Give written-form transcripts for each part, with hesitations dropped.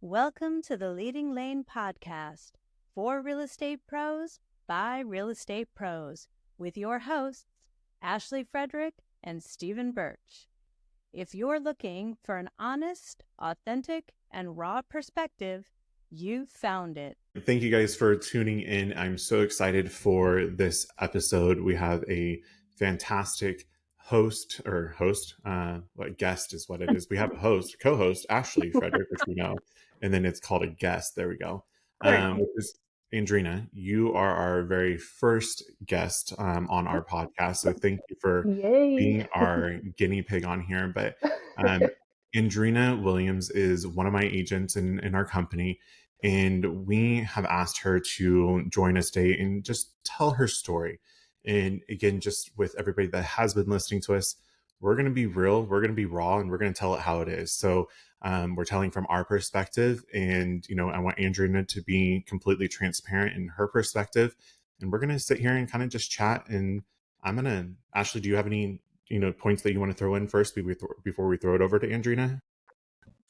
Welcome to the Leading Lane podcast for real estate pros by real estate pros with your hosts, Ashley Frederick and Stephen Birch. If you're looking for an honest, authentic, and raw perspective, you found it. Thank you guys for tuning in. I'm so excited for this episode. We have a fantastic guest is what it is. We have a co-host, Ashley Frederick, which we know, and then it's called a guest. There we go. Which is Andrina. You are our very first guest on our podcast. So thank you for being our guinea pig on here. But Andrina Williams is one of my agents in our company. And we have asked her to join us today and just tell her story. And again, just with everybody that has been listening to us, we're going to be real, we're going to be raw, and we're going to tell it how it is. So we're telling from our perspective. And, I want Andrina to be completely transparent in her perspective. And we're going to sit here and kind of just chat. And Ashley, do you have any, points that you want to throw in first before we throw it over to Andrina?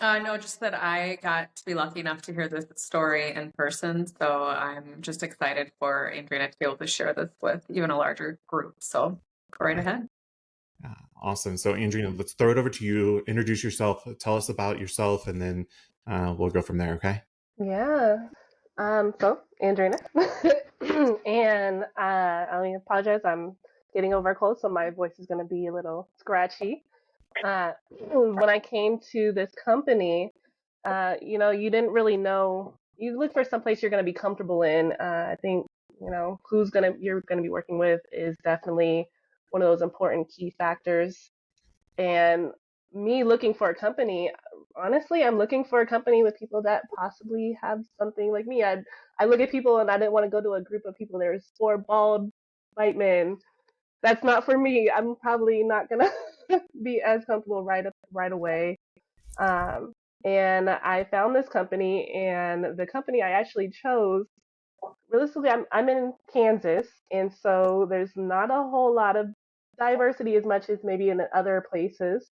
No, just that I got to be lucky enough to hear this story in person. So I'm just excited for Andrina to be able to share this with even a larger group. So go right ahead. Awesome. So Andrina, let's throw it over to you. Introduce yourself. Tell us about yourself, and then we'll go from there. Okay? Yeah. So Andrina, and I apologize. I'm getting over a cold, so my voice is going to be a little scratchy. When I came to this company, you didn't really know. You look for some place you're going to be comfortable in. I think you're going to be working with is definitely one of those important key factors. And me looking for a company, honestly, I'm looking for a company with people that possibly have something like me. I look at people and I didn't want to go to a group of people. There's 4 bald white men. That's not for me. I'm probably not gonna be as comfortable right away. And I found this company, and the company I actually chose. Realistically, I'm in Kansas, and so there's not a whole lot of diversity as much as maybe in other places.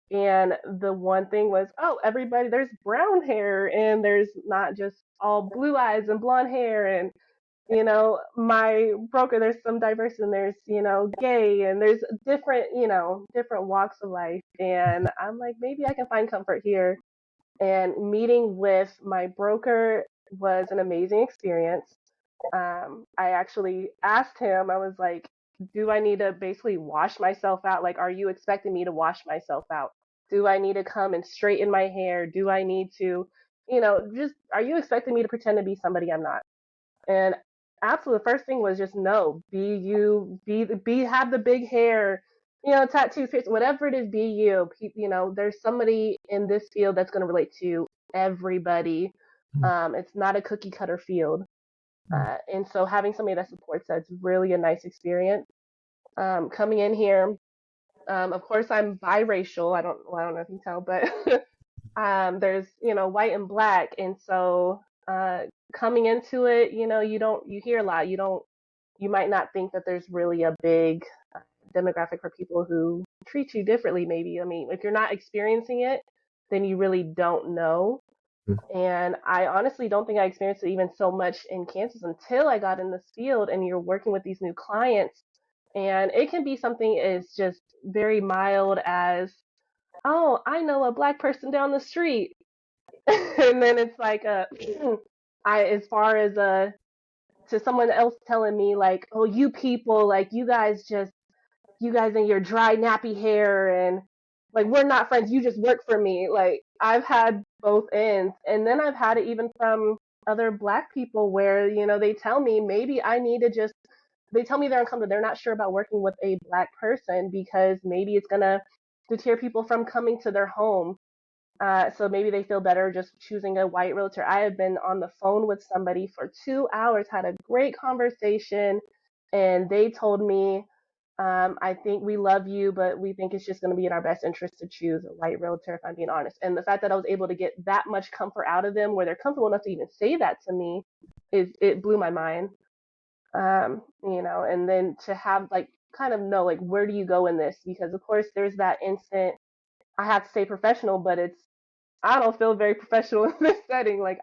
And the one thing was, everybody, there's brown hair, and there's not just all blue eyes and blonde hair, and my broker, there's some diversity, and there's, gay, and there's different walks of life. And I'm like, maybe I can find comfort here. And meeting with my broker was an amazing experience. I actually asked him, I was like, do I need to basically wash myself out? Like, are you expecting me to wash myself out? Do I need to come and straighten my hair? Do I need to, are you expecting me to pretend to be somebody I'm not? And absolutely, the first thing was just no, be you, have the big hair, tattoos, piercings, whatever it is, be you. There's somebody in this field that's going to relate to everybody. It's not a cookie cutter field. And so having somebody that supports that's really a nice experience. Coming in here, of course, I'm biracial. I don't know if you can tell, but there's white and black, and so coming into it, you hear a lot. You might not think that there's really a big demographic for people who treat you differently. Maybe, I mean, if you're not experiencing it, then you really don't know. And I honestly don't think I experienced it even so much in Kansas until I got in this field and you're working with these new clients. And it can be something as just very mild as, oh, I know a black person down the street. And then it's like, as far as to someone else telling me like, oh, you people, like you guys and your dry nappy hair, and like we're not friends, you just work for me. Like I've had both ends, and then I've had it even from other black people where they tell me maybe I need to just they tell me they're uncomfortable, they're not sure about working with a black person because maybe it's gonna deter people from coming to their home. So maybe they feel better just choosing a white realtor. I have been on the phone with somebody for 2 hours, had a great conversation, and they told me, I think we love you, but we think it's just going to be in our best interest to choose a white realtor, if I'm being honest. And the fact that I was able to get that much comfort out of them where they're comfortable enough to even say that to me, it blew my mind. And then to have like kind of know like where do you go in this? Because of course there's that instant, I have to stay professional, but it's I don't feel very professional in this setting. Like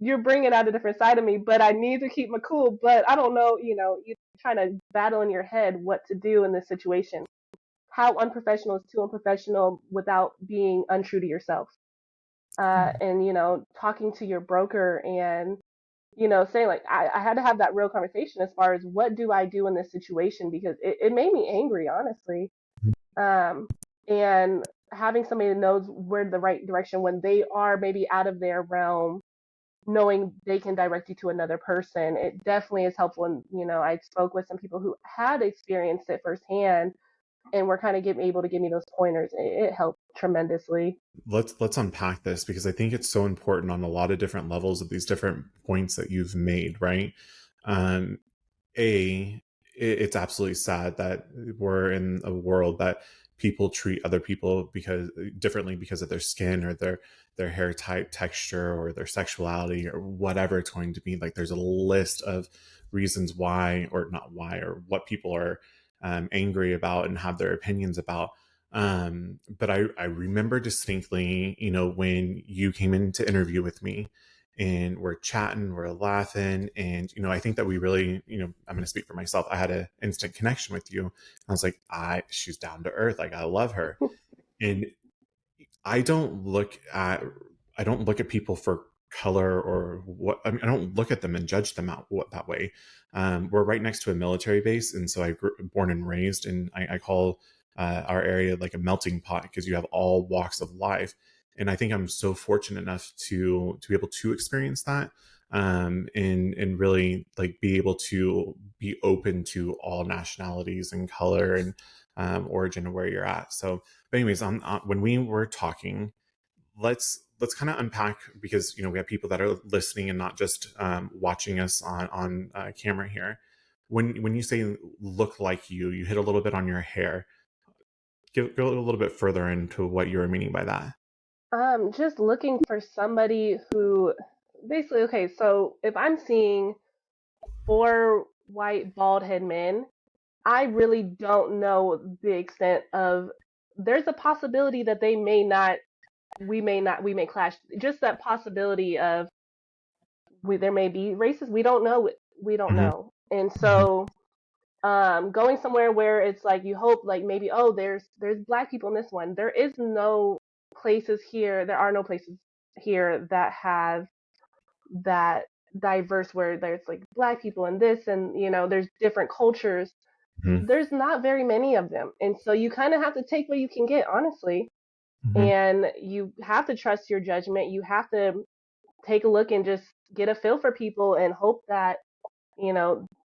you're bringing out a different side of me, but I need to keep my cool. But I don't know, you're trying to battle in your head what to do in this situation. How unprofessional is too unprofessional without being untrue to yourself? And, talking to your broker and, saying like, I had to have that real conversation as far as what do I do in this situation? Because it made me angry, honestly. And having somebody that knows where the right direction when they are maybe out of their realm, knowing they can direct you to another person, it definitely is helpful. And, I spoke with some people who had experienced it firsthand and were kind of able to give me those pointers. It helped tremendously. Let's unpack this, because I think it's so important on a lot of different levels of these different points that you've made, right? Um, it's absolutely sad that we're in a world that people treat other people differently because of their skin or their hair type, texture, or their sexuality, or whatever it's going to be. Like, there's a list of reasons why, or not why, or what people are angry about and have their opinions about. But I remember distinctly, when you came in to interview with me, and we're chatting, we're laughing, and I think that we really, I'm going to speak for myself, I had an instant connection with you. I was like, she's down to earth, like, I love her. And I don't look at people for color or what. I mean, I don't look at them and judge them out that way. We're right next to a military base, and so I grew born and raised, and I call our area like a melting pot, because you have all walks of life. And I think I'm so fortunate enough to be able to experience that, and really, like, be able to be open to all nationalities and color and origin of where you're at. So, but anyways, when we were talking, let's kind of unpack, because we have people that are listening and not just watching us on camera here. When you say look like you hit a little bit on your hair. Go a little bit further into what you were meaning by that. Just looking for somebody who basically, okay, so if I'm seeing 4 white bald head men, I really don't know the extent of, there's a possibility that we may clash. Just that possibility of, there may be races. We don't know. We don't Mm-hmm. know. And so, going somewhere where it's like, you hope, like, maybe, oh, there's black people in this one. There is no places here. There are no places here that have that diverse, where there's like black people in this, and there's different cultures. Mm-hmm. There's not very many of them, and so you kind of have to take what you can get, honestly. Mm-hmm. And you have to trust your judgment. You have to take a look and just get a feel for people and hope that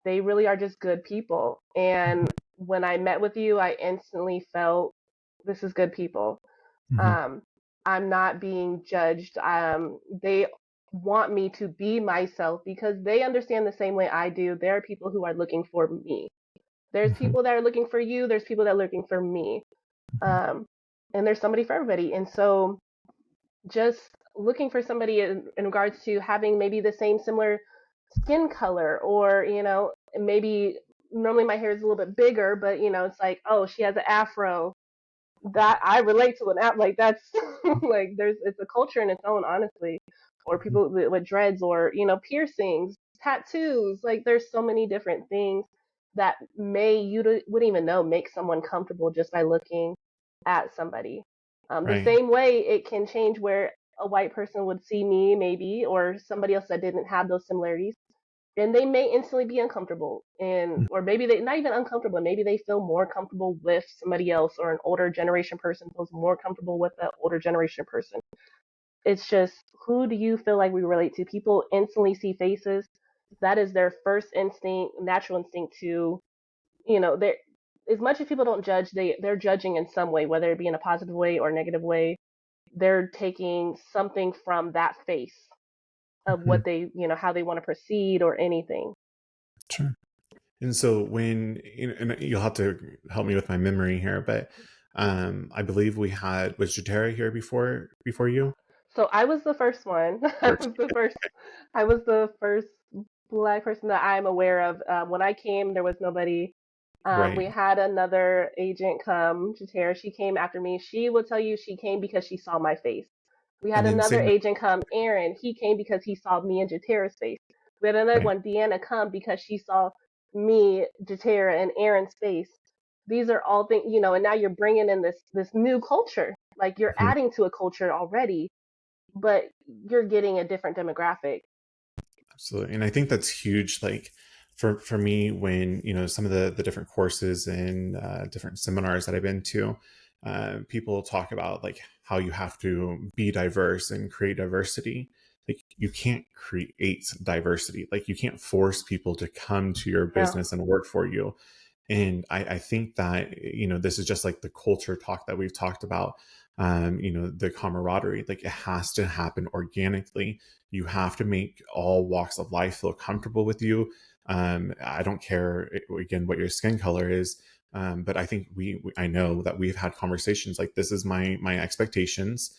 they really are just good people. And when I met with you, I instantly felt, this is good people. Mm-hmm. I'm not being judged. They want me to be myself because they understand the same way I do. There are people who are looking for me. There's Mm-hmm. people that are looking for you. There's people that are looking for me. Um, and there's somebody for everybody. And so, just looking for somebody in regards to having maybe the same similar skin color, or maybe normally my hair is a little bit bigger, but it's like, oh, she has an afro, that I relate to an app, like, that's like, it's a culture in its own, honestly. Or people with dreads, or piercings, tattoos, like, there's so many different things that wouldn't even know make someone comfortable just by looking at somebody. The Right. same way it can change, where a white person would see me, maybe, or somebody else that didn't have those similarities, and they may instantly be uncomfortable, and or maybe they not even uncomfortable, maybe they feel more comfortable with somebody else, or an older generation person feels more comfortable with an older generation person. It's just, who do you feel like we relate to? People instantly see faces. That is their first instinct, natural instinct to, they, as much as people don't judge, they're judging in some way, whether it be in a positive way or negative way. They're taking something from that face of Mm-hmm. what they, how they want to proceed or anything. Sure. And so when, and you'll have to help me with my memory here, but I believe was Jatera here before you? So I was the first one. First. I was the first black person that I'm aware of. When I came, there was nobody. We Right. had another agent come, Jatera. She came after me. She will tell you she came because she saw my face. We had And then another same, agent come, Aaron. He came because he saw me and Jatera's face. We had another right? one, Deanna, come because she saw me, Jatera, and Aaron's face. These are all things, and now you're bringing in this new culture. Like you're Mhm. adding to a culture already, but you're getting a different demographic. Absolutely. And I think that's huge. Like for me, when, some of the different courses and different seminars that I've been to, people talk about like how you have to be diverse and create diversity. Like you can't create diversity. Like you can't force people to come to your Yeah. business and work for you. And I think that, this is just like the culture talk that we've talked about, the camaraderie, like it has to happen organically. You have to make all walks of life feel comfortable with you. I don't care, again, what your skin color is. But I think I know that we've had conversations like this is my expectations.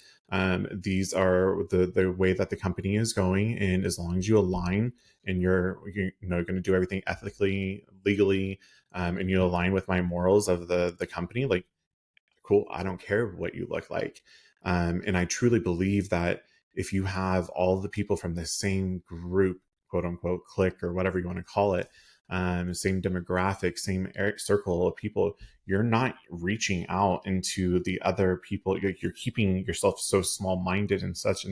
These are the way that the company is going. And as long as you align and you're going to do everything ethically, legally, and you align with my morals of the company, like cool, I don't care what you look like. And I truly believe that if you have all the people from the same group, quote unquote, clique or whatever you want to call it, same demographic, same circle of people, you're not reaching out into the other people. You're keeping yourself so small minded in such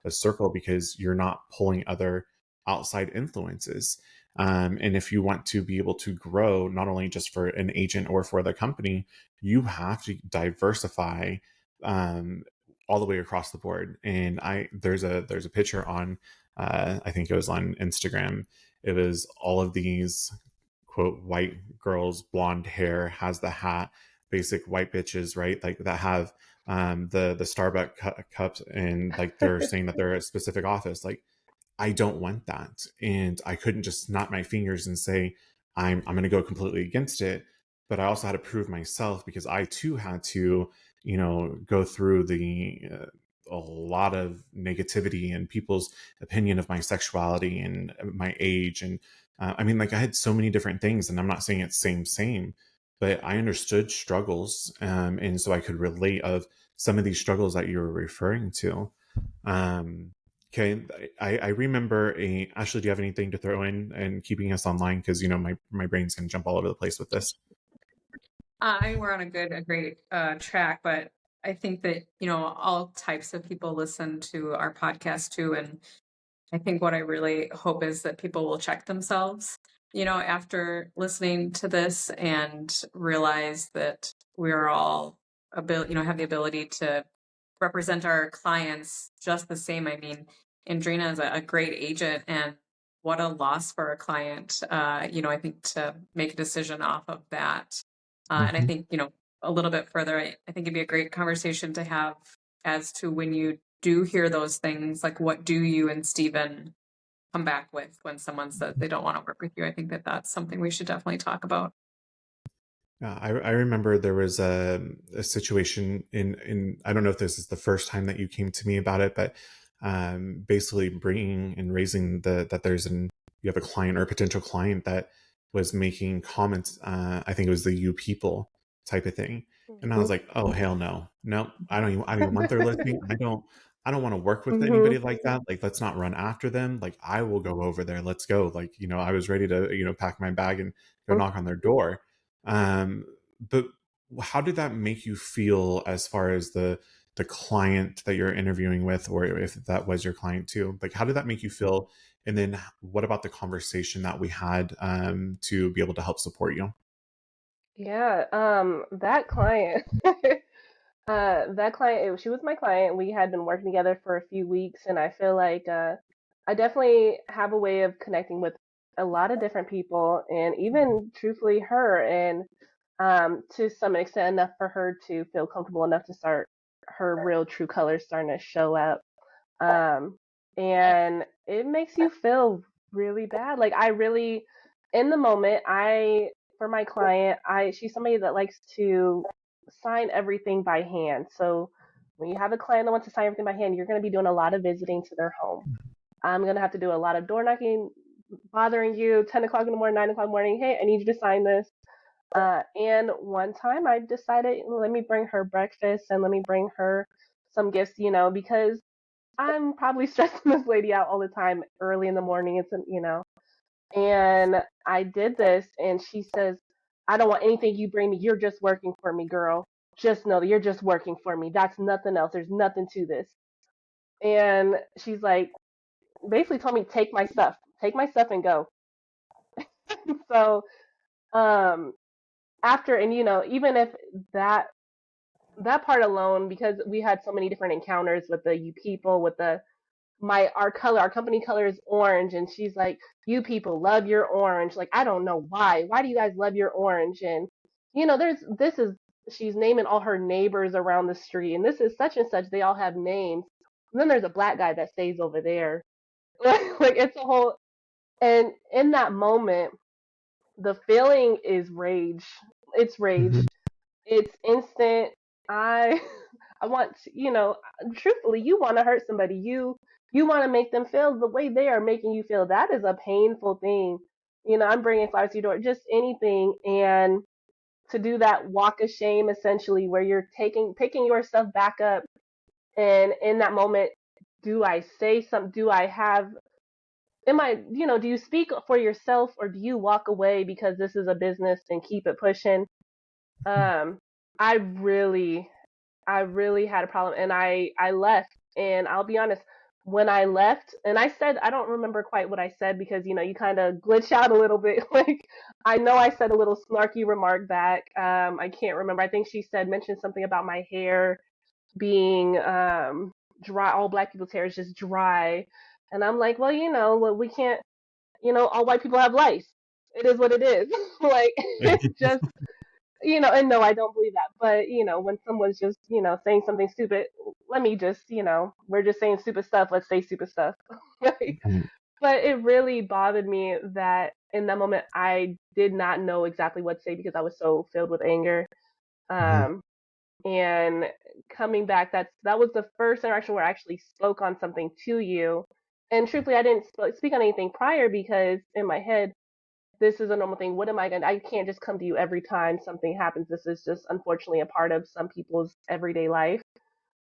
a circle because you're not pulling other outside influences. And if you want to be able to grow, not only just for an agent or for the company, you have to diversify um, all the way across the board. And there's a picture on I think it was on Instagram. It was all of these quote white girls, blonde hair, has the hat, basic white bitches, right? Like that have the Starbucks cups, and like they're saying that they're a specific office. Like I don't want that. And I couldn't just snap my fingers and say, I'm going to go completely against it. But I also had to prove myself because I too had to, go through a lot of negativity and people's opinion of my sexuality and my age. And I mean, like I had so many different things, and I'm not saying it's same, but I understood struggles. And so I could relate of some of these struggles that you were referring to. Um, Okay, I remember Ashley, do you have anything to throw in and keeping us online? Because, my brain's going to jump all over the place with this. I mean, we're on a great track, but I think that, all types of people listen to our podcast too. And I think what I really hope is that people will check themselves, after listening to this and realize that we're all have the ability to represent our clients just the same. I mean, Andrina is a great agent, and what a loss for a client, I think to make a decision off of that. And I Mm-hmm. think, a little bit further, I think it'd be a great conversation to have as to when you do hear those things, like what do you and Stephen come back with when someone says they don't want to work with you? I think that that's something we should definitely talk about. I remember there was a situation in I don't know if this is the first time that you came to me about it, but basically bringing and raising that you have a client or a potential client that was making comments. I think it was the "you people" type of thing, and I was like, oh hell no, no, I don't even want their listing. I don't want to work with Mm-hmm. anybody like that. Like, let's not run after them. Like, I will go over there. Let's go. Like, I was ready to pack my bag and go knock on their door. But how did that make you feel as far as the client that you're interviewing with, or if that was your client too? Like, how did that make you feel? And then what about the conversation that we had to be able to help support you? Yeah, that client, she was my client. We had been working together for a few weeks, and I feel like I definitely have a way of connecting with a lot of different people, and even truthfully her, and to some extent enough for her to feel comfortable enough to start her real true colors starting to show up. Um, and it makes you feel really bad. Like I really, in the moment, for my client, she's somebody that likes to sign everything by hand. So when you have a client that wants to sign everything by hand, you're going to be doing a lot of visiting to their home. I'm going to have to do a lot of door knocking, bothering you 10 o'clock in the morning, 9 o'clock in the morning. Hey, I need you to sign this. And one time I decided, let me bring her breakfast and let me bring her some gifts, because I'm probably stressing this lady out all the time early in the morning. And I did this, and she says, I don't want anything you bring me. You're just working for me, girl. Just know that you're just working for me. That's nothing else. There's nothing to this. And she's like, basically told me, take my stuff and go. So, um, after, and even if that, that part alone, because we had so many different encounters with the you people, with our company color is orange, and she's like, you people love your orange. Like, I don't know why. Why do you guys love your orange? And she's naming all her neighbors around the street, and this is such and such. They all have names. And then there's a black guy that stays over there. Like it's a whole. And in that moment, the feeling is rage. It's rage. Mhm. It's instant. I I want to, truthfully, you want to hurt somebody. You want to make them feel the way they are making you feel. That is a painful thing. I'm bringing flowers to your door, just anything, and to do that walk of shame essentially, where you're picking your stuff back up, and in that moment, do I say something? Do I have? Am I? Do you speak for yourself, or do you walk away because this is a business and keep it pushing? Um, I really I really had a problem, and I left. And I'll be honest, when I left, and I said, I don't remember quite what I said, because you kind of glitch out a little bit. Like, I know I said a little snarky remark back. I can't remember. I think she mentioned something about my hair being dry. All black people's hair is just dry, and I'm like, well, well, we can't. All white people have lice. It is what it is. Like, it's just, and no, I don't believe that. But, when someone's just, saying something stupid, let me just, we're just saying stupid stuff. Let's say stupid stuff. Like, Mhm. but it really bothered me that in that moment I did not know exactly what to say, because I was so filled with anger. Mhm. Um, and coming back, that was the first interaction where I actually spoke on something to you. And truthfully, I didn't speak on anything prior, because in my head, this is a normal thing. What am I going to, I can't just come to you every time something happens. This is just unfortunately a part of some people's everyday life.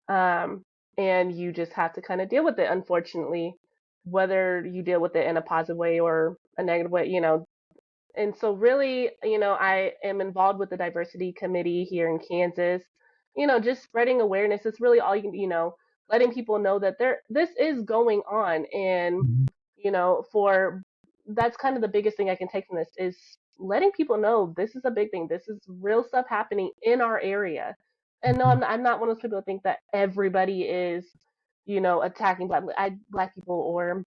Um, and you just have to kind of deal with it, unfortunately, whether you deal with it in a positive way or a negative way. And so really, I am involved with the diversity committee here in Kansas, just spreading awareness. It's really all you can, letting people know that this is going on. And, Mhm. for that's kind of the biggest thing I can take from this, is letting people know this is a big thing. This is real stuff happening in our area. And no, I'm not one of those people that think that everybody is, attacking black people, or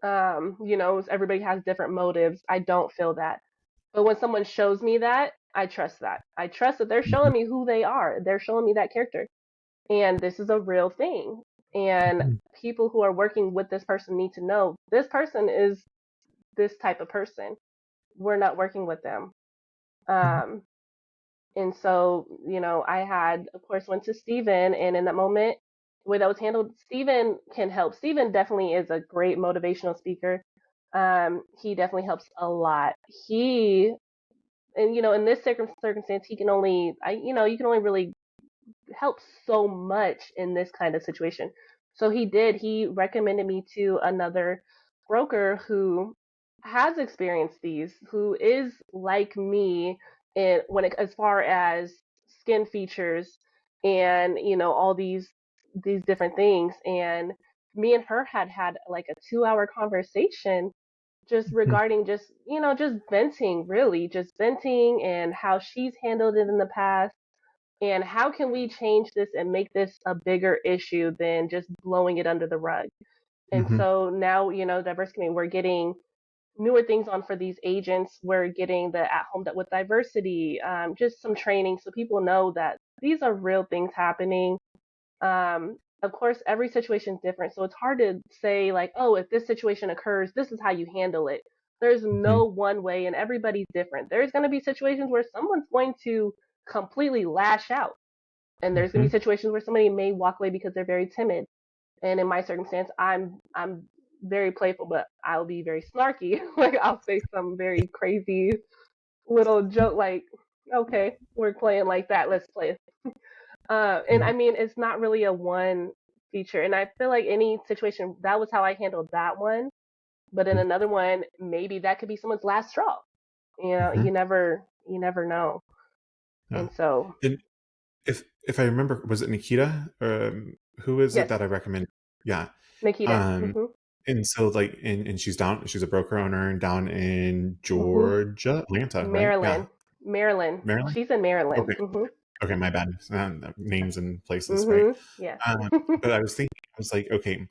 everybody has different motives. I don't feel that. But when someone shows me that, I trust that. I trust that they're showing me who they are. They're showing me that character. And this is a real thing. And Mhm. people who are working with this person need to know this person is this type of person. We're not working with them. Mhm. Um, and so, I had, of course, went to Steven, and in that moment, the way that was handled, Steven can help. Steven definitely is a great motivational speaker. He definitely helps a lot. In this circumstance, he can only, you can only really help so much in this kind of situation. So he recommended me to another broker who has experienced these, who is like me, in as far as skin features, and all these different things. And me and her had like a 2-hour conversation, just Mhm. regarding, just venting, really just venting, and how she's handled it in the past, and how can we change this and make this a bigger issue than just blowing it under the rug. And Mhm. so now, diversity committee, we're getting newer things on for these agents. We're getting the at home with diversity, just some training, so people know that these are real things happening. Of course, every situation is different, so it's hard to say, like, oh, if this situation occurs, this is how you handle it. There's Mhm. no one way, and everybody's different. There's going to be situations where someone's going to completely lash out, and there's going to Mhm. be situations where somebody may walk away because they're very timid. And in my circumstance, I'm very playful, but I'll be very snarky. Like, I'll say some very crazy little joke, like, okay, we're playing like that, let's play. And Yeah. I mean, it's not really a one future. And I feel like any situation, that was how I handled that one. But in another one, maybe that could be someone's last straw. You never know. Yeah. And so, And if I remember, was it Nikita? Who is it yes, that I recommend? Yeah. Nikita. Um, and so like, and she's a broker owner down in Hmm. Georgia, Atlanta, right? Yeah. Maryland. Maryland. She's in Maryland. Okay. Okay. My bad. Names and places, right? Yeah. But I was thinking, I was like, okay,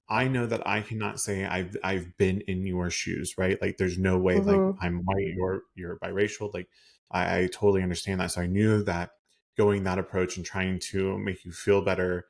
I know that I cannot say I've been in your shoes, right? Like there's no way like Hmm. I'm white, you're biracial. Like I totally understand that. So I knew that going that approach and trying to make you feel better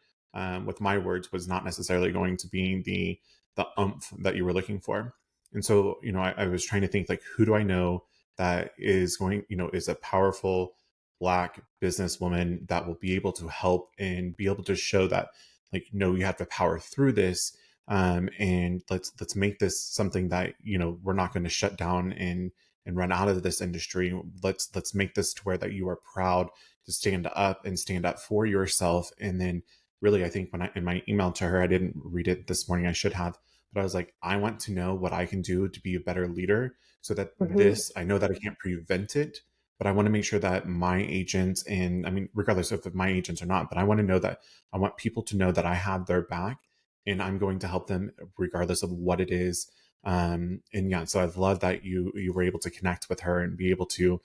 with my words was not necessarily going to be the umph that you were looking for. And so, I was trying to think like who do I know that is going, is a powerful black businesswoman that will be able to help and be able to show that like no, you have to power through this, and let's make this something that we're not going to shut down and run out of this industry. Let's make this to where that you are proud to stand up and stand up for yourself. And then really, I think when I in my email to her, I didn't read it this morning, I should have, but I was like, I want to know what I can do to be a better leader so that Hmm. I know that I can't prevent it, but I want to make sure that my agents, and I mean regardless of if my agents or not, but I want to know that I want people to know that I have their back and I'm going to help them regardless of what it is. And yeah, so I've loved that you were able to connect with her and be able to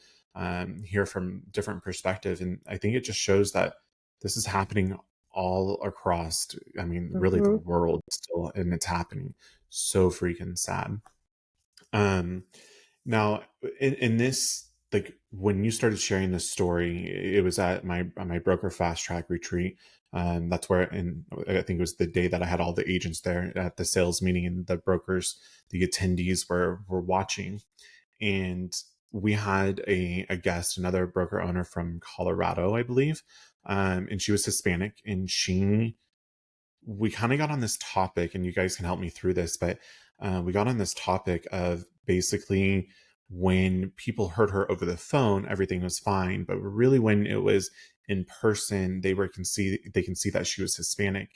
hear from different perspectives. And I think it just shows that this is happening all across, I mean, really the Hmm. world still, and it's happening. So freaking sad. Um, Now, in this, like when you started sharing this story, it was at my broker fast track retreat. That's where, and I think it was the day that I had all the agents there at the sales meeting, and the brokers, the attendees were watching, and we had a guest, another broker owner from Colorado, I believe, and she was Hispanic, and we kind of got on this topic, and you guys can help me through this, but we got on this topic of basically when people heard her over the phone, everything was fine, but really when it was in person, they can see that she was Hispanic,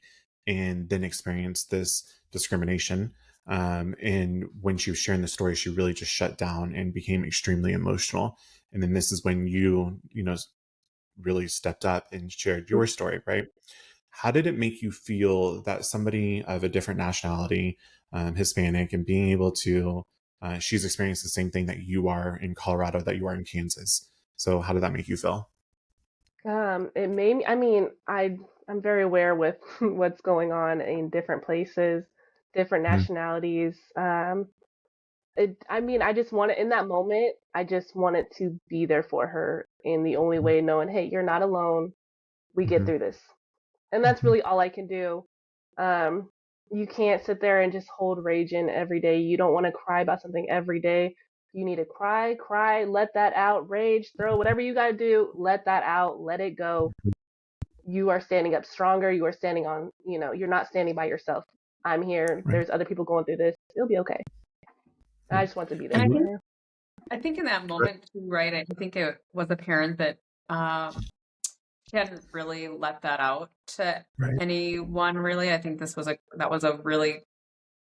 and then experienced this discrimination. And when she was sharing the story, she really just shut down and became extremely emotional. And then this is when you really stepped up and shared your story, right? How did it make you feel that somebody of a different nationality, Hispanic, and being able to, she's experienced the same thing that you are in Colorado, that you are in Kansas. So how did that make you feel? It made me, I mean, I'm very aware with what's going on in different places, different Mhm. nationalities. I mean, I just wanted in that moment, I just wanted to be there for her in the only way, knowing, hey, you're not alone. We get Mhm. through this, and that's Mhm. really all I can do. Um, you can't sit there and just hold rage in every day. You don't want to cry about something every day. You need to cry, let that out, rage, throw whatever you got to do, let that out, let it go. You are standing up stronger. You are standing on, you're not standing by yourself. I'm here. Right. There's other people going through this. It'll be okay. Yeah. I just want to be there And And for her. I think in that moment too, right? I think it was apparent that she hadn't really let that out to right. anyone really. I think that was a really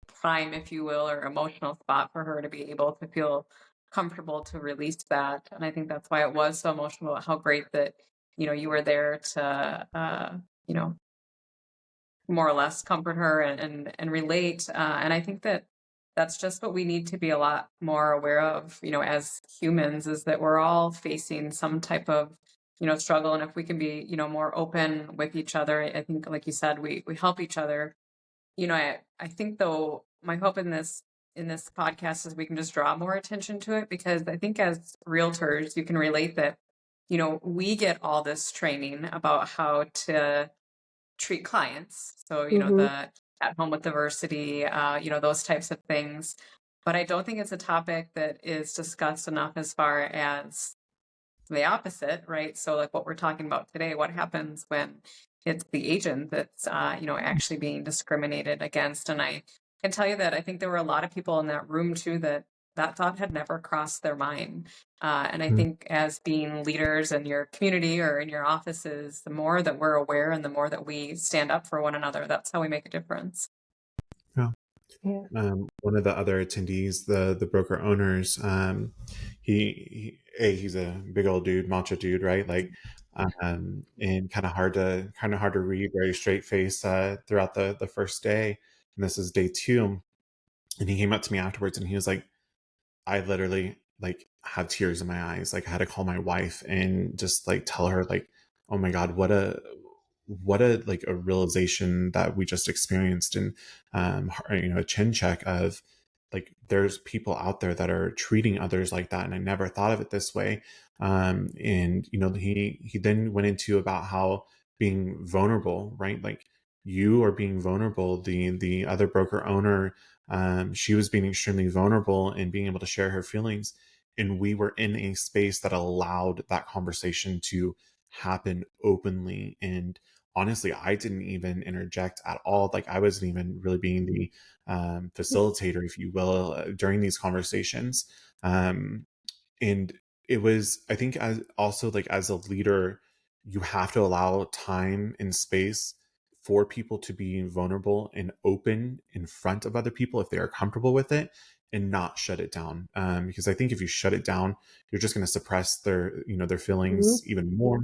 prime, if you will, or emotional spot for her to be able to feel comfortable to release that. And I think that's why it was so emotional. How great that, you were there to, you know, more or less comfort her and relate. And I think that that's just what we need to be a lot more aware of, as humans, is that we're all facing some type of, struggle. And if we can be, more open with each other, I think, like you said, we help each other. I think though, my hope in this podcast is we can just draw more attention to it, because I think as realtors, you can relate that, we get all this training about how to treat clients. So, Mhm. the at home with diversity, those types of things. But I don't think it's a topic that is discussed enough as far as the opposite, right? So, like what we're talking about today, what happens when it's the agent that's, actually being discriminated against? And I can tell you that I think there were a lot of people in that room too that that thought had never crossed their mind. And I Mm. think as being leaders in your community or in your offices, the more that we're aware and the more that we stand up for one another, that's how we make a difference. Yeah. Yeah. One of the other attendees, the broker owners, he's a big old dude, macho dude, right? Like, and kind of hard to read, very straight face throughout the first day. And this is day 2, and he came up to me afterwards, and he was like, I literally like had tears in my eyes. Like I had to call my wife and just like tell her like, oh my God, what a like a realization that we just experienced. And a chin check of like there's people out there that are treating others like that, and I never thought of it this way. And he then went into about how being vulnerable, right? Like you are being vulnerable. The other broker owner, she was being extremely vulnerable and being able to share her feelings, and we were in a space that allowed that conversation to happen openly. And honestly, I didn't even interject at all. Like I wasn't even really being the facilitator, if you will, during these conversations. And it was, I think, as also like as a leader, you have to allow time and space for people to be vulnerable and open in front of other people if they are comfortable with it, and not shut it down. Because I think if you shut it down, you're just going to suppress their feelings even more.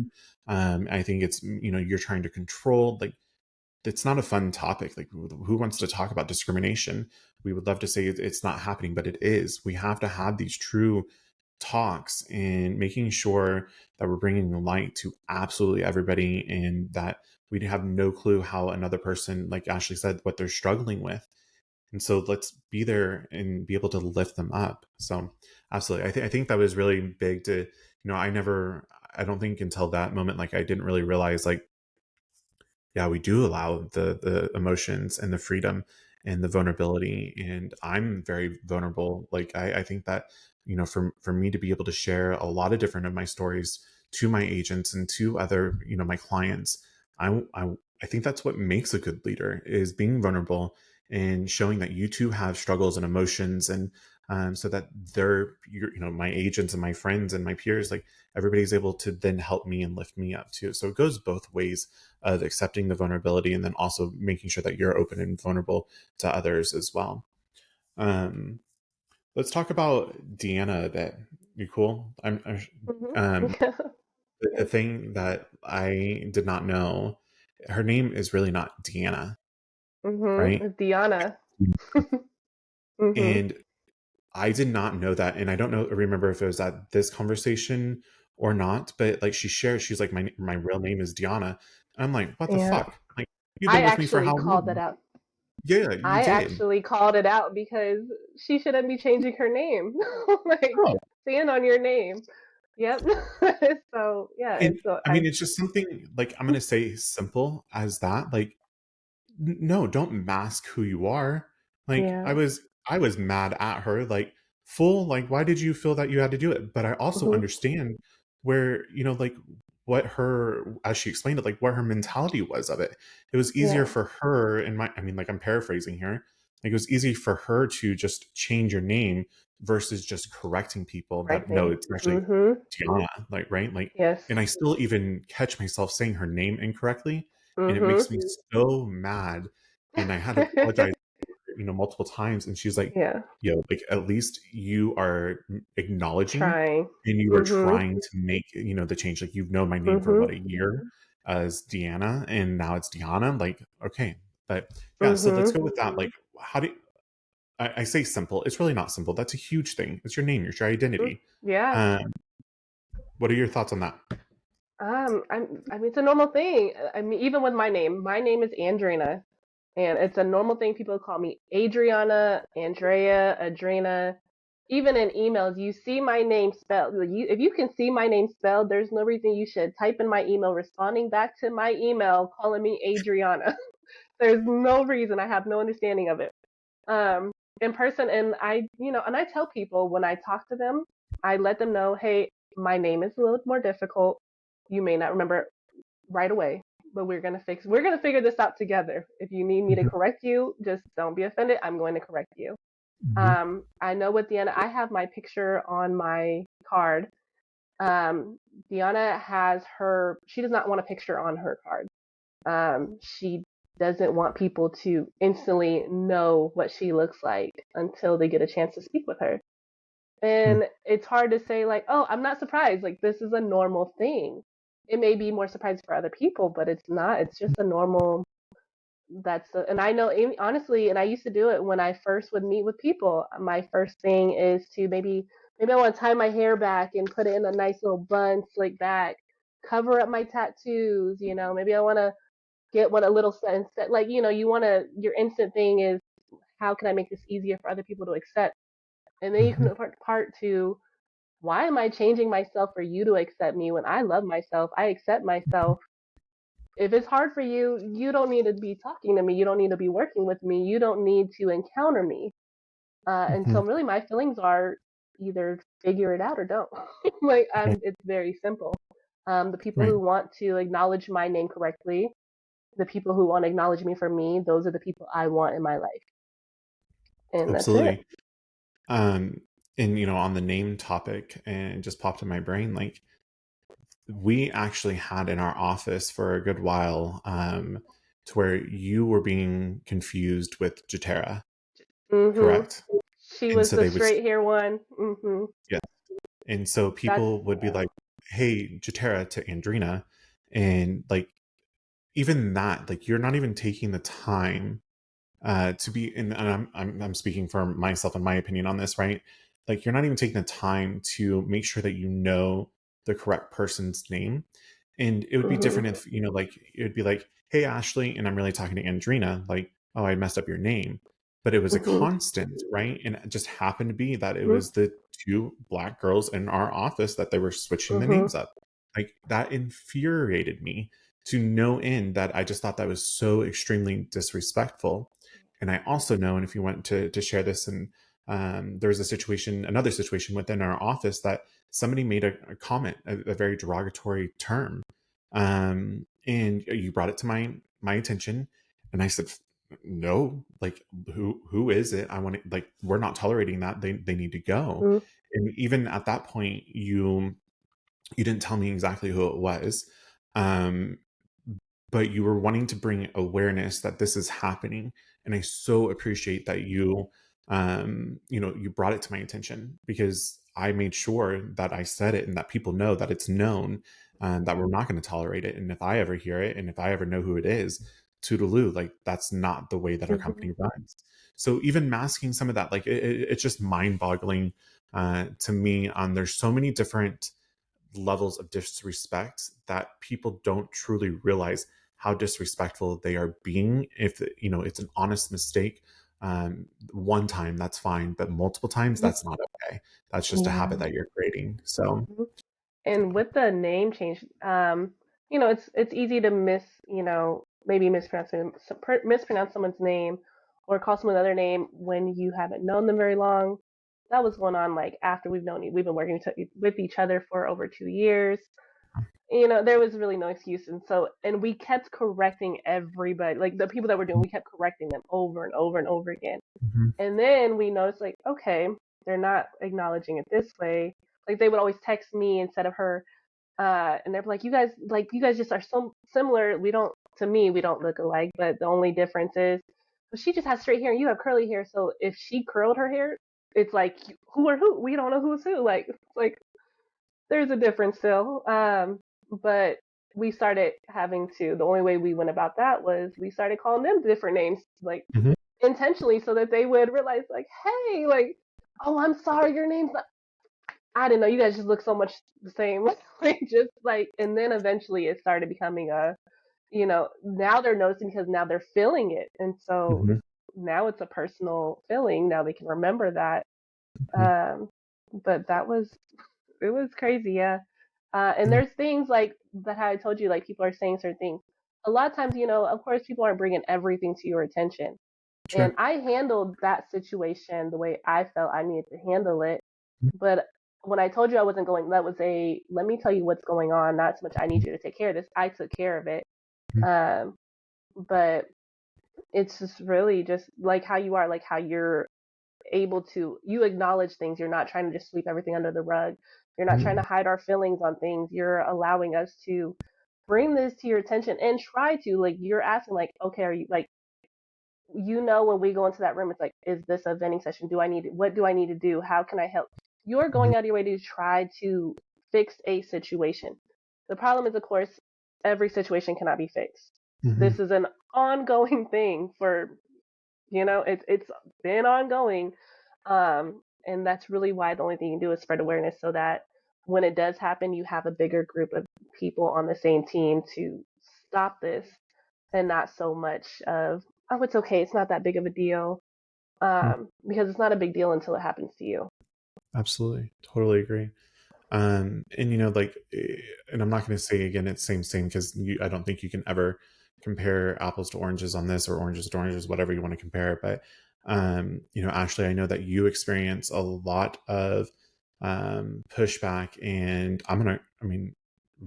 I think it's, you're trying to control, like, it's not a fun topic. Like, who wants to talk about discrimination? We would love to say it's not happening, but it is. We have to have these true talks and making sure that we're bringing light to absolutely everybody, and that we have no clue how another person, like Ashley said, what they're struggling with. And so let's be there and be able to lift them up. So absolutely. I think that was really big to, I don't think until that moment, like I didn't really realize like, yeah, we do allow the emotions and the freedom and the vulnerability. And I'm very vulnerable. Like I think that, for me to be able to share a lot of different of my stories to my agents and to other, my clients, I think that's what makes a good leader, is being vulnerable and showing that you too have struggles and emotions. And so that my agents and my friends and my peers, like everybody's able to then help me and lift me up too. So it goes both ways of accepting the vulnerability and then also making sure that you're open and vulnerable to others as well. Let's talk about Deanna a bit. You cool? Um, the thing that I did not know, her name is really not Deanna, right? It's Deanna. And I did not know that, and I don't remember if it was at this conversation or not. But like she's like, my real name is Deanna. I'm like, what the Yeah. fuck? Like, you've I been with me for actually how called that long? out. Yeah, you I did. actually called it out because she shouldn't be changing her name. Like, Oh, stand on your name. Yep. So yeah, and it's so I I mean, it's just something like I'm gonna say simple as that. Like, no, don't mask who you are. Like yeah. I was mad at her, like full, like, why did you feel that you had to do it? But I also Mhm. understand where, like what her, as she explained it, like what her mentality was of it. It was easier Yeah. for her, I mean, like I'm paraphrasing here. Like it was easy for her to just change your name versus just correcting people Right that no, thing. it's actually Mhm. Tiana, like, right? Like, Yes. and I still even catch myself saying her name incorrectly, and it makes Mhm. me so mad. And I had to apologize, multiple times. And she's like, Yeah. like at least you are acknowledging Trying. and you are Mhm. trying to make, the change. Like you've known my name for Mhm. what, a year as Deanna, and now it's Deanna. Like, okay. But yeah, so let's Mhm. go with that. Like, how do I say simple? It's really not simple. That's a huge thing. It's your name, it's your identity. Yeah. Um, what are your thoughts on that? I mean, it's a normal thing. I mean, even with my name is Andrina, and it's a normal thing. People call me Adriana, Andrea, Adrina. Even in emails, you see my name spelled. If you can see my name spelled, there's no reason you should type in my email, responding back to my email, calling me Adriana. There's no reason. I have no understanding of it. Um, in person, and and I tell people when I talk to them, I let them know, hey, my name is a little more difficult. You may not remember it right away, but we're gonna figure this out together. If you need me to correct you, just don't be offended. I'm going to correct you. I know with Deanna, I have my picture on my card. Deanna has she does not want a picture on her card. She doesn't want people to instantly know what she looks like until they get a chance to speak with her. And it's hard to say, like, oh, I'm not surprised. Like, this is a normal thing. It may be more surprising for other people, but it's not. It's just a normal. And I know, honestly, and I used to do it when I first would meet with people. My first thing is to maybe I want to tie my hair back and put it in a nice little bun, slick back, cover up my tattoos. Maybe I want to get one a little set. Like, your instant thing is, how can I make this easier for other people to accept? And then you can part to, why am I changing myself for you to accept me when I love myself? I accept myself. If it's hard for you, you don't need to be talking to me. You don't need to be working with me. You don't need to encounter me. And so really my feelings are, either figure it out or don't. It's very simple. The people who want to acknowledge my name correctly, the people who want to acknowledge me for me, those are the people I want in my life. And Absolutely. That's it. And on the name topic, and it just popped in my brain, like, we actually had in our office for a good while, to where you were being confused with Jatera, correct? She And was so the they would, straight hair one. yeah. And so That's people would be like, "Hey, Jatera," to Andrina, and like, even that, like, you're not even taking the time to be. And I'm speaking for myself and my opinion on this, right? Like, you're not even taking the time to make sure that you know the correct person's name. And it would be different if, like, it would be like, "Hey, Ashley," and I'm really talking to Andrina, like, "Oh, I messed up your name." But it was a constant, right? And it just happened to be that it was the two Black girls in our office that they were switching the names up. Like, that infuriated me to no end, that I just thought that was so extremely disrespectful. And I also know, and if you want to share this, and there was another situation within our office, that somebody made a comment, a very derogatory term, and you brought it to my attention, and I said, "No, like, who is it? I want to, like, we're not tolerating that. They need to go." And even at that point, you didn't tell me exactly who it was, um, but you were wanting to bring awareness that this is happening. And I so appreciate that you brought it to my attention, because I made sure that I said it and that people know that it's known, that we're not going to tolerate it. And if I ever hear it, and if I ever know who it is, toodaloo, like, that's not the way that our company runs. So even masking some of that, like, it's just mind boggling to me. There's so many different levels of disrespect that people don't truly realize how disrespectful they are being. If it's an honest mistake, one time, that's fine, but multiple times, that's not okay. That's just a habit that you're creating. So And with the name change, it's easy to maybe mispronounce someone's name, or call someone another name when you haven't known them very long. That was going on, like, after we've been working with each other for over 2 years. There was really no excuse. And we kept correcting everybody, like, the people that were doing, we kept correcting them over and over and over again. And then we noticed, like, okay, they're not acknowledging it this way. Like, they would always text me instead of her, and they're like, you guys just are so similar. To me, we don't look alike, but the only difference is, well, she just has straight hair and you have curly hair. So if she curled her hair, it's like, who are who? We don't know who's who. Like, there's a difference still. But we started having to. The only way we went about that was we started calling them different names, like, intentionally, so that they would realize, like, hey, like, oh, I'm sorry, your name's not. I didn't know, you guys just look so much the same. Just like, and then eventually it started becoming now they're noticing because now they're feeling it. And so now it's a personal feeling. Now they can remember that. But it was crazy. Yeah. And there's things like that I told you, like, people are saying certain things. A lot of times, of course, people aren't bringing everything to your attention. And I handled that situation the way I felt I needed to handle it. But when I told you I wasn't going, that was let me tell you what's going on. Not so much, I need you to take care of this. I took care of it. But it's just really just like how you are, like how you're able to, you acknowledge things. You're not trying to just sweep everything under the rug. You're not trying to hide our feelings on things. You're allowing us to bring this to your attention and try to, like, you're asking, like, okay, are you, like, when we go into that room, it's like, is this a venting session? What do I need to do? How can I help? You're going out of your way to try to fix a situation. The problem is, of course, every situation cannot be fixed. This is an ongoing thing for, it's been ongoing. And that's really why the only thing you can do is spread awareness, so that when it does happen, you have a bigger group of people on the same team to stop this, and not so much of, oh, it's okay, it's not that big of a deal, because it's not a big deal until it happens to you. Absolutely. Totally agree. And like, and I'm not going to say again, it's same, because I don't think you can ever compare apples to oranges on this, or oranges to oranges, whatever you want to compare. But, Ashley, I know that you experience a lot of pushback, and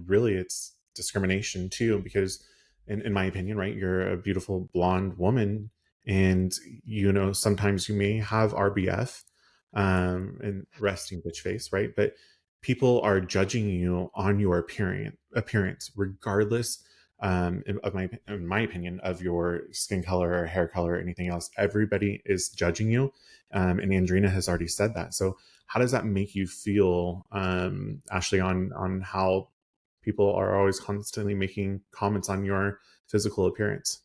really it's discrimination too, because in my opinion, right, you're a beautiful blonde woman, and sometimes you may have RBF, and resting bitch face, right? But people are judging you on your appearance, regardless, in my opinion, of your skin color or hair color or anything else. Everybody is judging you, and Andrina has already said that. So how does that make you feel, Ashley, on how people are always constantly making comments on your physical appearance?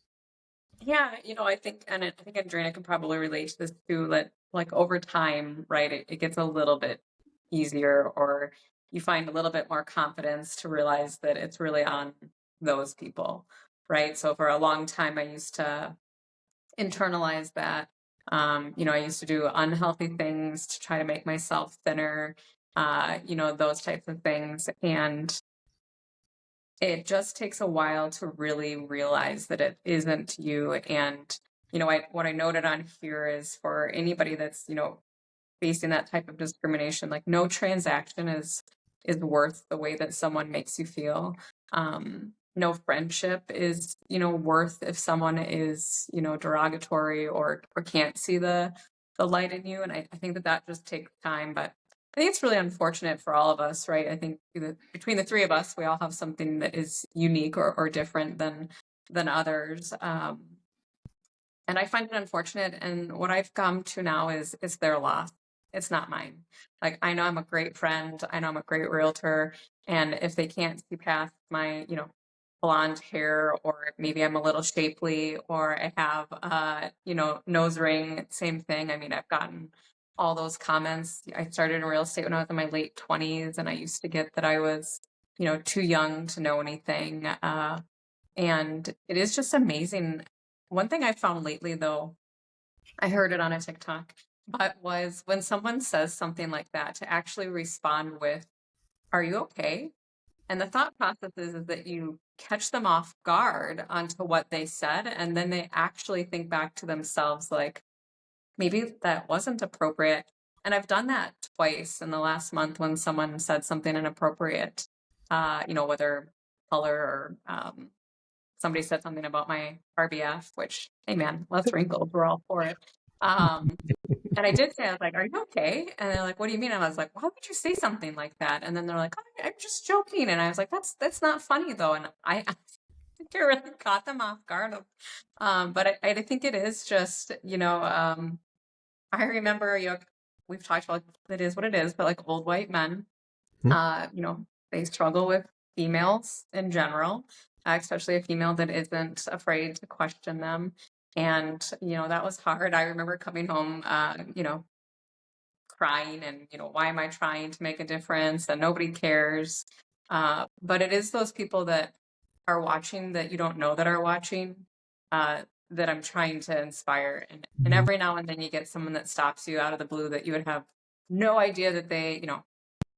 Yeah, I think Andrina can probably relate to this too, that like over time, right, it gets a little bit easier, or you find a little bit more confidence to realize that it's really on those people, right? So for a long time, I used to internalize that. I used to do unhealthy things to try to make myself thinner, those types of things. And it just takes a while to really realize that it isn't you. And, what I noted on here is, for anybody that's, facing that type of discrimination, like, no transaction is worth the way that someone makes you feel. No friendship is, worth if someone is, derogatory, or can't see the light in you. And I think that just takes time. But I think it's really unfortunate for all of us, right? I think between the three of us, we all have something that is unique or different than others. And I find it unfortunate. And what I've come to now is it's their loss. It's not mine. Like, I know I'm a great friend. I know I'm a great realtor. And if they can't see past my, blonde hair, or maybe I'm a little shapely, or I have, nose ring, same thing. I mean, I've gotten all those comments. I started in real estate when I was in my late 20s, and I used to get that I was, too young to know anything. And it is just amazing. One thing I found lately, though, I heard it on a TikTok, but was when someone says something like that, to actually respond with, "Are you okay?" And the thought process is that you catch them off guard onto what they said, and then they actually think back to themselves, like, maybe that wasn't appropriate. And I've done that twice in the last month, when someone said something inappropriate, whether color, or somebody said something about my RBF, which, hey man, less wrinkles, we're all for it. And I did say, I was like, "Are you okay?" And they're like, "What do you mean?" And I was like, "Why would you say something like that?" And then they're like, "Oh, I'm just joking." And I was like, that's not funny though. And I think it really caught them off guard. But I think it is just, I remember, we've talked about, it is what it is, but like old white men, they struggle with females in general, especially a female that isn't afraid to question them. And, that was hard. I remember coming home, crying, and, why am I trying to make a difference? And nobody cares. But it is those people that are watching, that you don't know that are watching, that I'm trying to inspire. And every now and then you get someone that stops you out of the blue, that you would have no idea that they,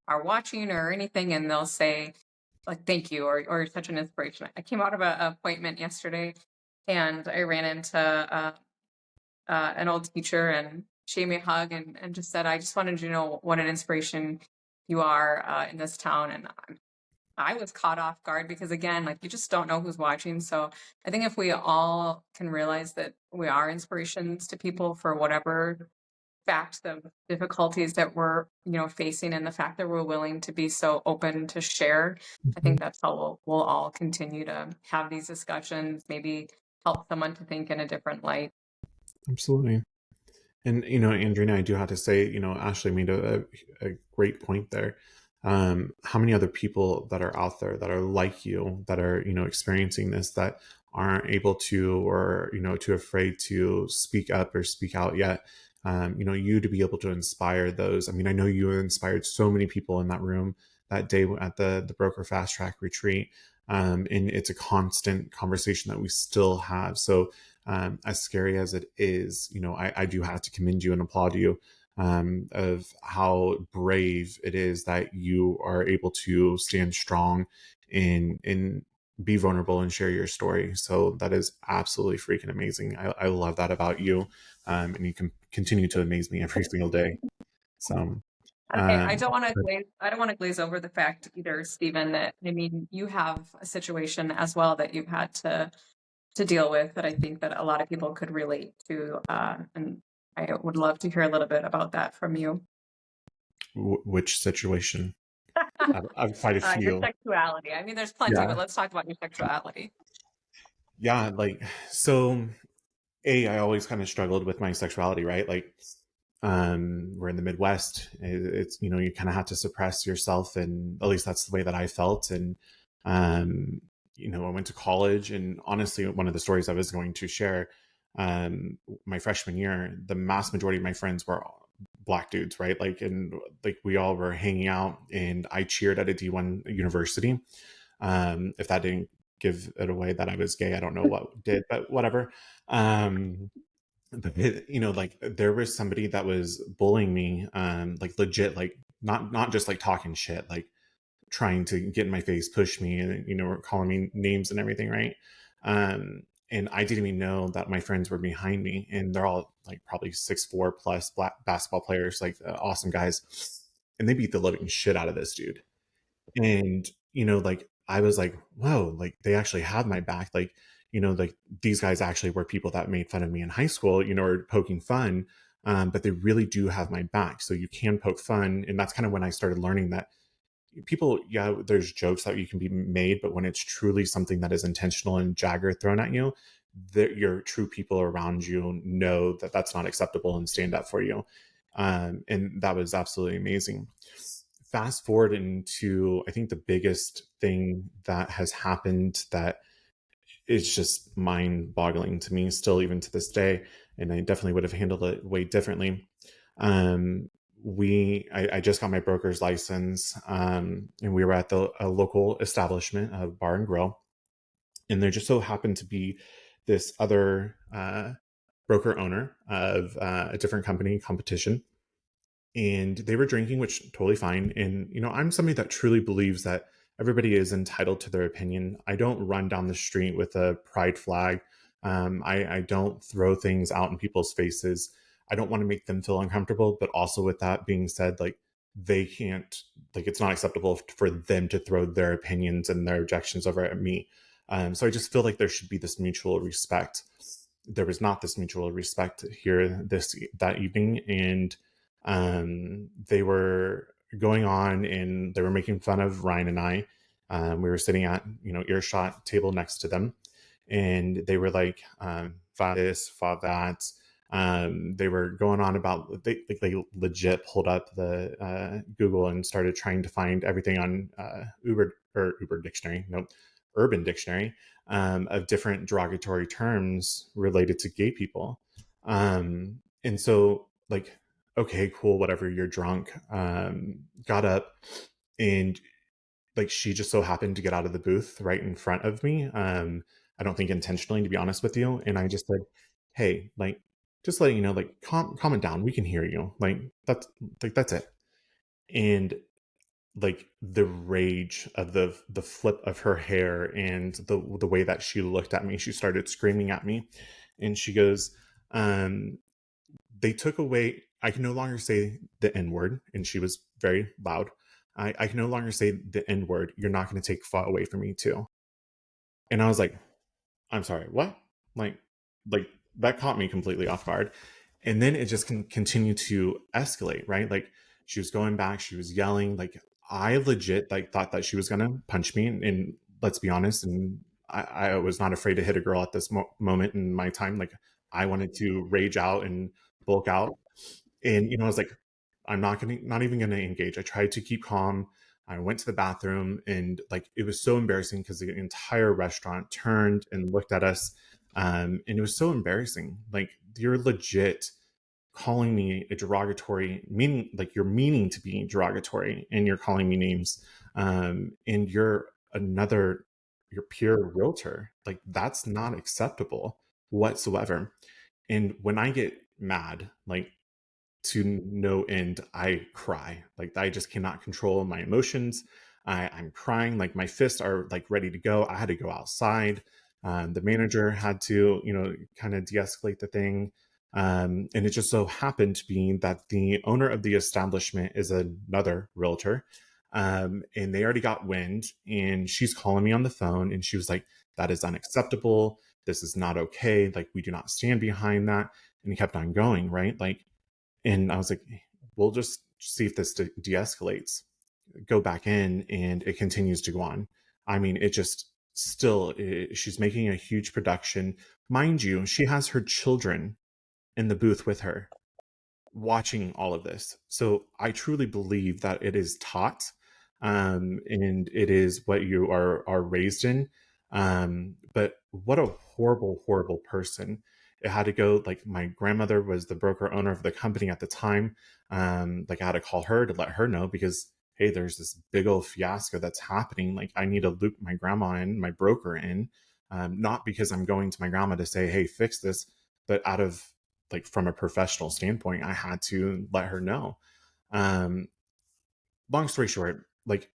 are watching or anything. And they'll say, like, "Thank you," or "You're such an inspiration." I came out of an appointment yesterday, and I ran into an old teacher, and she gave me a hug, and just said, "I just wanted you to know what an inspiration you are in this town." And I was caught off guard, because, again, like, you just don't know who's watching. So I think if we all can realize that we are inspirations to people for whatever fact the difficulties that we're, facing, and the fact that we're willing to be so open to share. I think that's how we'll all continue to have these discussions, maybe help someone to think in a different light. Absolutely. And, Andrina, I do have to say, Ashley made a great point there. How many other people that are out there that are like you, that are, experiencing this, that aren't able to, or, too afraid to speak up or speak out yet? You to be able to inspire those. I mean, I know you inspired so many people in that room that day at the Broker Fast Track retreat. And it's a constant conversation that we still have. So, as scary as it is, I do have to commend you and applaud you of how brave it is that you are able to stand strong and be vulnerable and share your story. So that is absolutely freaking amazing. I love that about you, and you can continue to amaze me every single day. So. Okay, I don't want to glaze over the fact either, Stephen, that you have a situation as well that you've had to deal with that I think that a lot of people could relate to, and I would love to hear a little bit about that from you. Which situation? I've quite a few. Your sexuality. There's plenty, but let's talk about your sexuality. Yeah, so I always kind of struggled with my sexuality, right? We're in the Midwest. It's, you kind of have to suppress yourself, and at least that's the way that I felt. And, I went to college, and honestly, one of the stories I was going to share, my freshman year, the mass majority of my friends were Black dudes, right? We all were hanging out, and I cheered at a D1 university. If that didn't give it away that I was gay, I don't know what did, but whatever. But there was somebody that was bullying me, legit, not just talking shit, trying to get in my face, push me, and calling me names and everything, right? And I didn't even know that my friends were behind me, and they're all probably 6'4" plus black basketball players, awesome guys, and they beat the living shit out of this dude. And I was like, whoa, they actually have my back. These guys actually were people that made fun of me in high school, or poking fun, but they really do have my back. So you can poke fun. And that's kind of when I started learning that people, yeah, there's jokes that you can be made, but when it's truly something that is intentional and jagger thrown at you, that your true people around you know that that's not acceptable and stand up for you. And that was absolutely amazing. Fast forward into, I think, the biggest thing that has happened that is just mind boggling to me still, even to this day. And I definitely would have handled it way differently. I just got my broker's license, and we were at a local establishment, a bar and grill, and there just so happened to be this other broker owner of a different company competition, and they were drinking, which totally fine. And I'm somebody that truly believes that everybody is entitled to their opinion. I don't run down the street with a pride flag. I don't throw things out in people's faces. I don't want to make them feel uncomfortable, but also with that being said, they can't, it's not acceptable for them to throw their opinions and their objections over at me. So I just feel like there should be this mutual respect. There was not this mutual respect here that evening, and they were going on, and they were making fun of Ryan and I. We were sitting at earshot table next to them, and they were like, "Fa this, fa that." They were going on about they legit pulled up the Google and started trying to find everything on Uber Dictionary, Urban Dictionary, of different derogatory terms related to gay people. And so okay, cool, whatever, you're drunk. Got up, and she just so happened to get out of the booth right in front of me. I don't think intentionally, to be honest with you. And I just said, hey, just letting you know, calm it down. We can hear you. That's it. And the rage of the flip of her hair and the way that she looked at me, she started screaming at me, and she goes, they took away, I can no longer say the N-word. And she was very loud. I can no longer say the N-word. You're not going to take fought away from me too. And I was like, I'm sorry, what? Like that caught me completely off guard. And then it just can continue to escalate, right? Like she was going back, she was yelling. Like I legit like thought that she was gonna punch me. And let's be honest, and I was not afraid to hit a girl at this moment in my time. Like I wanted to rage out and bulk out. And I was like, I'm not even gonna engage. I tried to keep calm. I went to the bathroom, and like it was so embarrassing because the entire restaurant turned and looked at us. And it was so embarrassing. Like you're legit calling me a derogatory, meaning like you're meaning to be derogatory, and you're calling me names. And your peer realtor. Like that's not acceptable whatsoever. And when I get mad, like to no end, I cry. Like I just cannot control my emotions. I'm crying. Like my fists are like ready to go. I had to go outside. The manager had to, kind of de-escalate the thing. And it just so happened to be that the owner of the establishment is another realtor. And they already got wind, and she's calling me on the phone, and she was like, that is unacceptable. This is not okay. Like we do not stand behind that. And he kept on going, right? Like, and I was like, we'll just see if this de-escalates. Go back in, and it continues to go on. I mean, it just still, she's making a huge production. Mind you, she has her children in the booth with her watching all of this. So I truly believe that it is taught, and it is what you are raised in. But what a horrible, horrible person. It had to go, like my grandmother was the broker owner of the company at the time. Like I had to call her to let her know because, hey, there's this big old fiasco that's happening. Like I need to loop my grandma in, my broker in, not because I'm going to my grandma to say, hey, fix this, but out of like from a professional standpoint, I had to let her know. Um, Long story short, like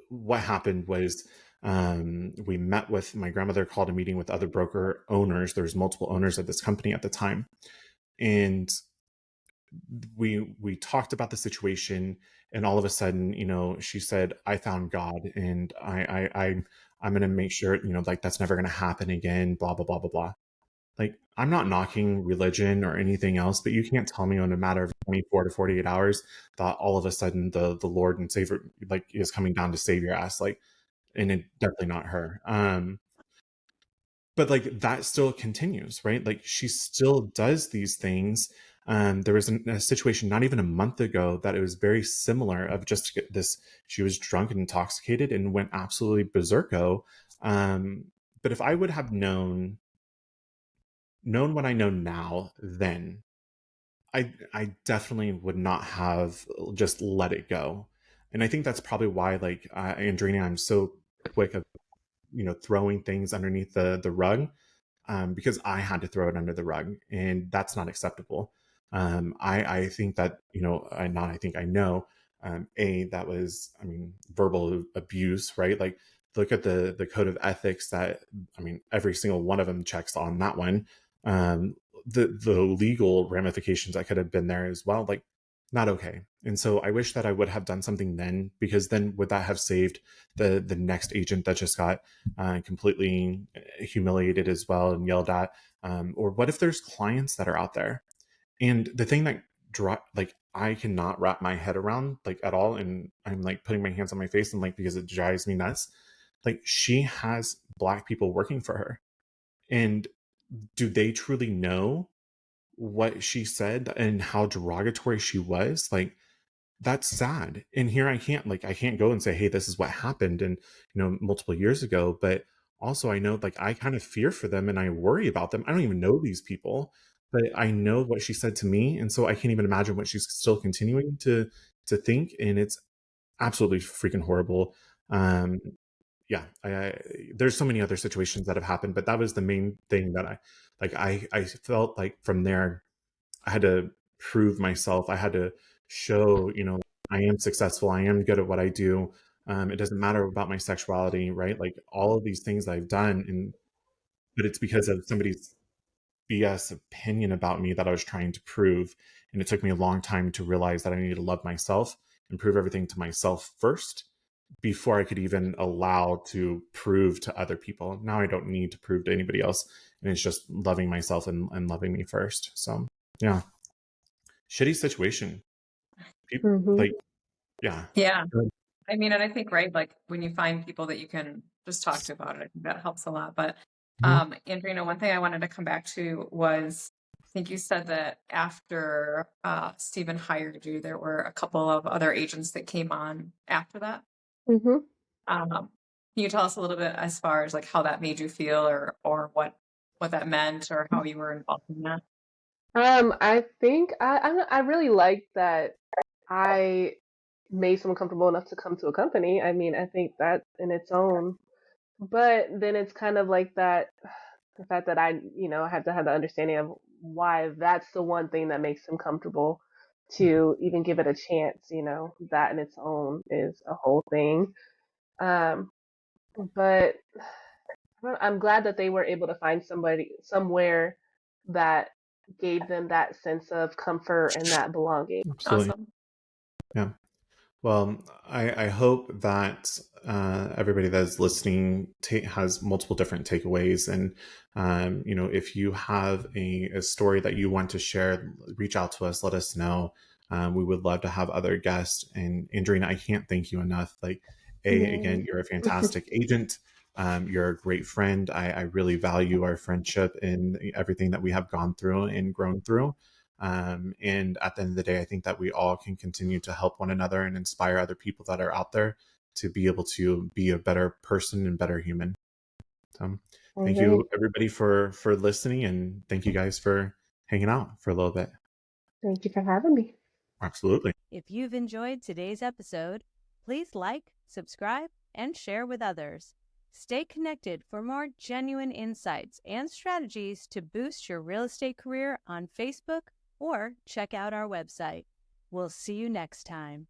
what happened was we met with my grandmother, called a meeting with other broker owners. There's multiple owners of this company at the time. And we talked about the situation, and all of a sudden, she said, I found God, and I'm going to make sure, like that's never going to happen again, blah, blah, blah, blah, blah. Like I'm not knocking religion or anything else, but you can't tell me in a matter of 24 to 48 hours that all of a sudden the Lord and Savior like is coming down to save your ass. Like, and it definitely not her. But like that still continues, right? Like she still does these things. There was a situation not even a month ago that it was very similar of just this. She was drunk and intoxicated and went absolutely berserko. But if I would have known what I know now, then I definitely would not have just let it go. And I think that's probably why, like Andrina, I'm so quick of throwing things underneath the rug, because I had to throw it under the rug, and that's not acceptable. I think that I know, that was, I mean, verbal abuse, right? Like look at the code of ethics that, I mean, every single one of them checks on that one. Um, the legal ramifications that could have been there as well, like not okay. And so I wish that I would have done something then, because then would that have saved the next agent that just got completely humiliated as well and yelled at? Or what if there's clients that are out there? And the thing that like I cannot wrap my head around like at all, and I'm like putting my hands on my face and like because it drives me nuts. Like she has Black people working for her, and do they truly know what she said and how derogatory she was? Like that's sad. And here I can't go and say, hey, this is what happened and multiple years ago. But also I know, like, I kind of fear for them and I worry about them. I don't even know these people, but I know what she said to me, and so I can't even imagine what she's still continuing to think. And it's absolutely freaking horrible. Yeah, there's so many other situations that have happened, but that was the main thing that I felt like from there I had to prove myself. I had to show, I am successful. I am good at what I do. It doesn't matter about my sexuality, right? Like all of these things I've done, but it's because of somebody's BS opinion about me that I was trying to prove. And it took me a long time to realize that I needed to love myself and prove everything to myself first before I could even allow to prove to other people. Now I don't need to prove to anybody else. And it's just loving myself and loving me first. So Yeah. Shitty situation. People, Mm-hmm. yeah. Yeah. I mean, and I think, right, like when you find people that you can just talk to about it, I think that helps a lot. But Andrina, one thing I wanted to come back to was, I think you said that after Stephen hired you, there were a couple of other agents that came on after that. Mm-hmm. Can you tell us a little bit as far as like how that made you feel, or what that meant, or how you were involved in that? I think I really like that I made someone comfortable enough to come to a company. I mean, I think that in its own, but then it's kind of like that the fact that I have to have the understanding of why that's the one thing that makes him comfortable to even give it a chance. That in its own is a whole thing. Um, but I'm glad that they were able to find somebody somewhere that gave them that sense of comfort and that belonging. Absolutely. Awesome. Yeah. Well, I hope that everybody that's listening has multiple different takeaways. And, if you have a story that you want to share, reach out to us, let us know. We would love to have other guests. And Andrina, I can't thank you enough. Again, you're a fantastic agent. You're a great friend. I really value our friendship and everything that we have gone through and grown through. And at the end of the day, I think that we all can continue to help one another and inspire other people that are out there to be able to be a better person and better human. So thank you everybody for listening, and thank you guys for hanging out for a little bit. Thank you for having me. Absolutely. If you've enjoyed today's episode, please like, subscribe, and share with others. Stay connected for more genuine insights and strategies to boost your real estate career on Facebook, or check out our website. We'll see you next time.